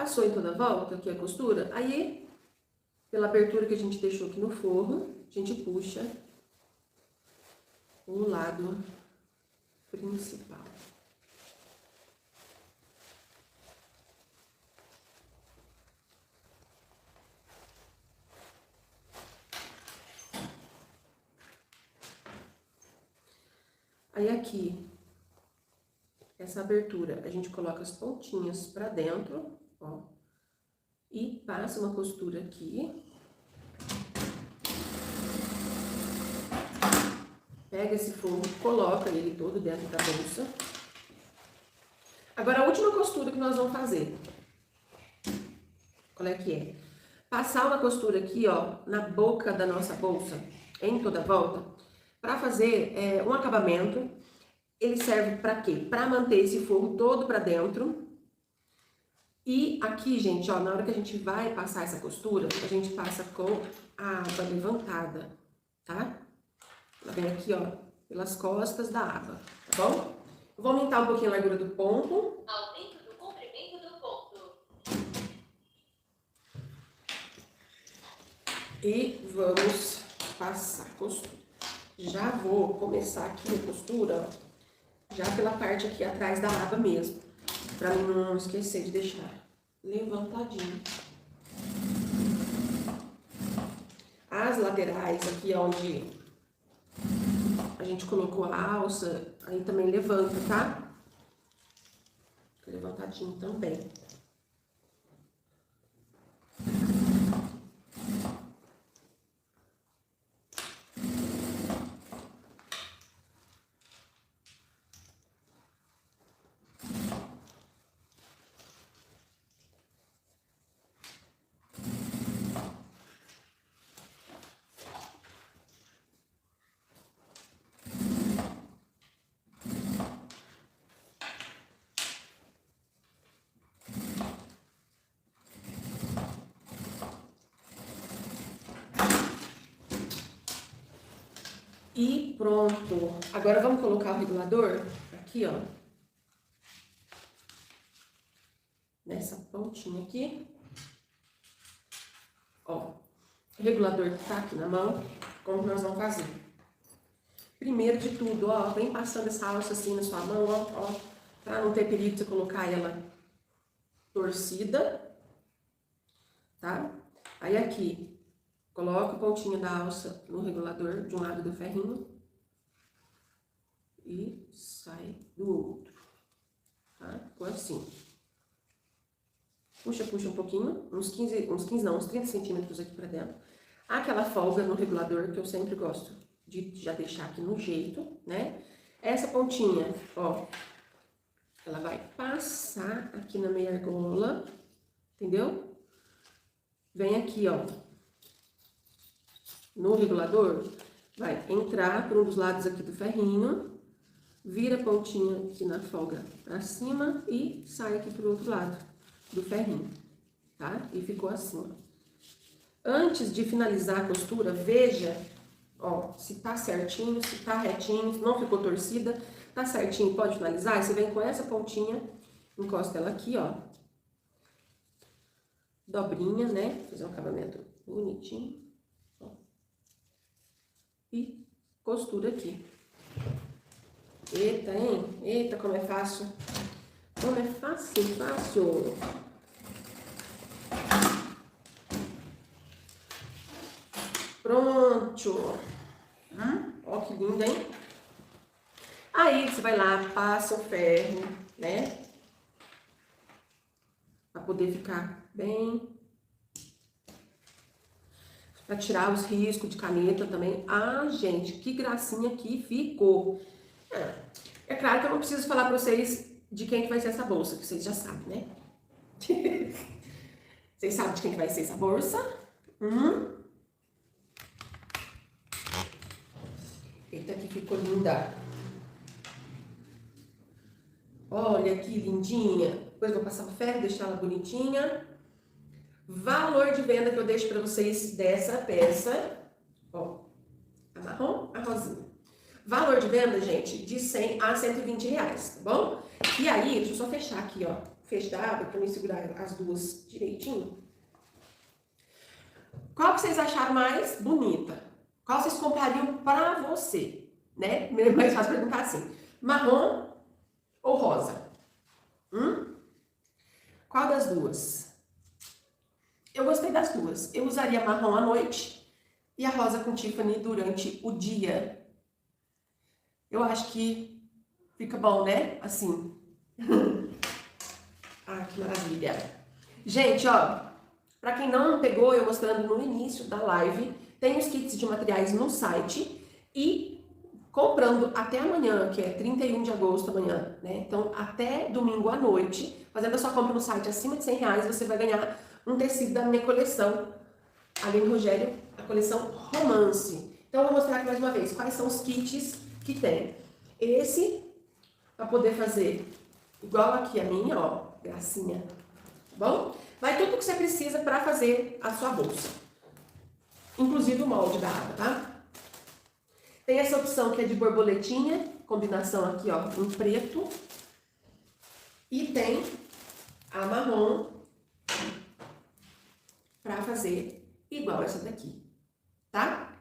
Passou em toda a volta aqui a costura, aí, pela abertura que a gente deixou aqui no forro, a gente puxa o lado principal. Aí aqui, essa abertura, a gente coloca as pontinhas pra dentro, ó, e passa uma costura aqui. Pega esse forro, coloca ele todo dentro da bolsa. Agora, a última costura que nós vamos fazer. Qual é que é? Passar uma costura aqui, ó, na boca da nossa bolsa, em toda a volta, para fazer um acabamento. Ele serve para quê? Para manter esse forro todo para dentro. E aqui, gente, ó, na hora que a gente vai passar essa costura, a gente passa com a aba levantada, tá? Ela vem aqui, ó, pelas costas da aba, tá bom? Eu vou aumentar um pouquinho a largura do ponto. Aumento do comprimento do ponto. E vamos passar a costura. Já vou começar aqui a costura, ó, já pela parte aqui atrás da aba mesmo, pra não esquecer de deixar levantadinho. As laterais aqui onde a gente colocou a alça, aí também levanta, tá? Fica levantadinho também. E pronto. Agora vamos colocar o regulador aqui, ó. Nessa pontinha aqui. Ó. O regulador que tá aqui na mão. Como nós vamos fazer? Primeiro de tudo, ó. Vem passando essa alça assim na sua mão, ó. Pra não ter perigo de você colocar ela torcida. Tá? Aí aqui. Coloca o pontinho da alça no regulador de um lado do ferrinho e sai do outro, tá? Ficou assim. Puxa um pouquinho, uns 30 centímetros aqui pra dentro. Aquela folga no regulador que eu sempre gosto de já deixar aqui no jeito, né? Essa pontinha, ó, ela vai passar aqui na meia argola, entendeu? Vem aqui, ó. No regulador, vai entrar por um dos lados aqui do ferrinho, vira a pontinha aqui na folga pra cima e sai aqui pro outro lado do ferrinho, tá? E ficou assim, ó. Antes de finalizar a costura, veja, ó, se tá certinho, se tá retinho, se não ficou torcida, tá certinho, pode finalizar. Aí você vem com essa pontinha, encosta ela aqui, ó. Dobrinha, né? Fazer um acabamento bonitinho. E costura aqui. Eita, hein? Eita, como é fácil. Como é fácil, fácil. Pronto. Ó que lindo, hein? Aí você vai lá, passa o ferro, né? Pra poder ficar bem... Pra tirar os riscos de caneta também. Ah, gente, que gracinha que ficou. É claro que eu não preciso falar pra vocês de quem que vai ser essa bolsa, que vocês já sabem, né? Vocês sabem de quem que vai ser essa bolsa? Eita, que ficou linda. Olha que lindinha. Depois eu vou passar o ferro, deixar ela bonitinha. Valor de venda que eu deixo para vocês dessa peça, ó, a marrom, a rosinha. Valor de venda, gente, de 100 a 120 reais, tá bom? E aí, deixa eu só fechar aqui, ó, feixe da aba pra me segurar as duas direitinho. Qual que vocês acharam mais bonita? Qual vocês comprariam pra você? Né? Mais fácil perguntar assim. Marrom ou rosa? Qual das duas? Eu gostei das duas. Eu usaria marrom à noite e a rosa com Tiffany durante o dia. Eu acho que fica bom, né? Assim. Ah, que maravilha. Gente, ó, pra quem não pegou, eu mostrando no início da live, tem os kits de materiais no site e comprando até amanhã, que é 31 de agosto amanhã, né? Então, até domingo à noite, fazendo a sua compra no site acima de R$100, você vai ganhar um tecido da minha coleção, Aline Rogério, a coleção Romance. Então, eu vou mostrar aqui mais uma vez quais são os kits que tem. Esse, para poder fazer igual aqui a minha, ó, gracinha, tá bom? Vai tudo que você precisa para fazer a sua bolsa, inclusive o molde da aba, tá? Tem essa opção que é de borboletinha, combinação aqui, ó, em preto. E tem a marrom para fazer igual essa daqui, tá?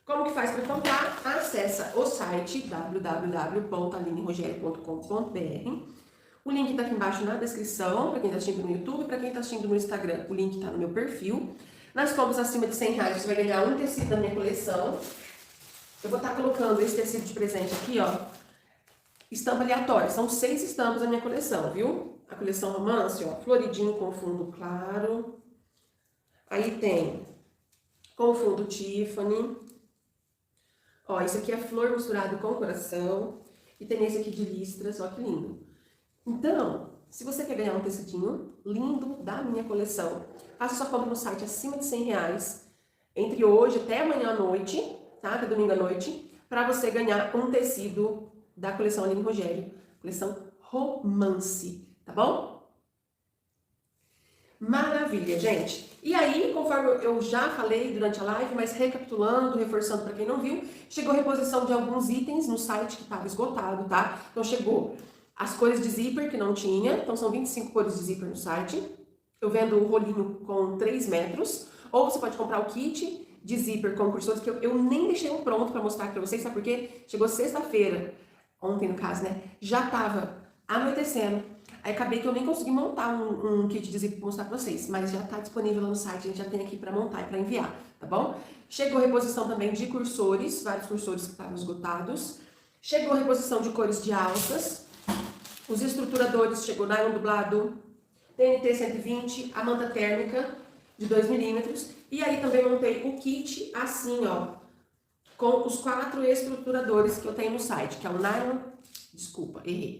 Como que faz para comprar? Acessa o site www.alinerogerio.com.br. O link tá aqui embaixo na descrição, para quem tá assistindo no YouTube, para quem tá assistindo no Instagram, o link tá no meu perfil. Nas compras acima de R$100, você vai ganhar um tecido da minha coleção. Eu vou estar colocando esse tecido de presente aqui, ó, estampa aleatória. São 6 estampas da minha coleção, viu? A coleção Romance, ó, floridinho com fundo claro. Aí tem com fundo Tiffany. Ó, esse aqui é flor misturado com coração. E tem esse aqui de listras, ó que lindo. Então, se você quer ganhar um tecidinho lindo da minha coleção, faça sua compra no site acima de R$100, entre hoje até amanhã à noite, tá? Até domingo à noite, para você ganhar um tecido da coleção Aline Rogério, coleção Romance, tá bom? Maravilha, gente! E aí, conforme eu já falei durante a live, mas recapitulando, reforçando para quem não viu, chegou a reposição de alguns itens no site que estava esgotado, tá? Então chegou as cores de zíper que não tinha, então são 25 cores de zíper no site. Eu vendo o rolinho com 3 metros, ou você pode comprar o kit de zíper com cursores, que eu nem deixei um pronto para mostrar para vocês, sabe por quê? Chegou sexta-feira, ontem no caso, né? Já tava anoitecendo. Aí acabei que eu nem consegui montar um kit de zíper para mostrar para vocês, mas já tá disponível lá no site, a gente já tem aqui para montar e para enviar, tá bom? Chegou a reposição também de cursores, vários cursores que estavam esgotados. Chegou a reposição de cores de alças. Os estruturadores, chegou nylon dublado, TNT 120, a manta térmica de 2 milímetros. E aí também montei o kit assim, ó, com os 4 estruturadores que eu tenho no site, que é o nylon, desculpa, errei.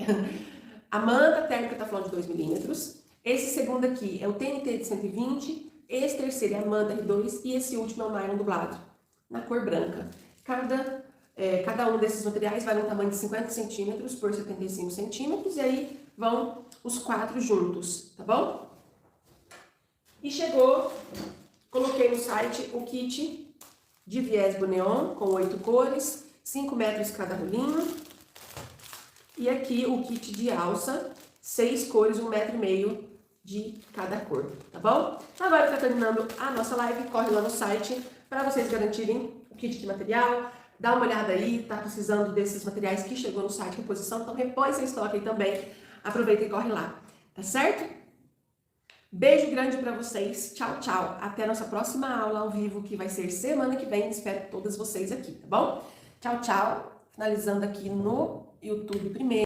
A manta térmica tá falando de 2 milímetros. Esse segundo aqui é o TNT de 120, esse terceiro é a manta R2 e esse último é o nylon dublado, na cor branca. Cada um desses materiais vai no tamanho de 50 centímetros por 75 centímetros e aí vão os 4 juntos, tá bom? E chegou, coloquei no site o kit de viés neon com 8 cores, 5 metros cada rolinho. E aqui o kit de alça, 6 cores, 1,5 metro de cada cor, tá bom? Agora que tá terminando a nossa live, corre lá no site para vocês garantirem o kit de material. Dá uma olhada aí, tá precisando desses materiais que chegou no site reposição, então repõe seu estoque aí também. Aproveita e corre lá, tá certo? Beijo grande pra vocês, tchau, tchau. Até a nossa próxima aula ao vivo, que vai ser semana que vem. Espero todas vocês aqui, tá bom? Tchau, tchau. Finalizando aqui no YouTube primeiro.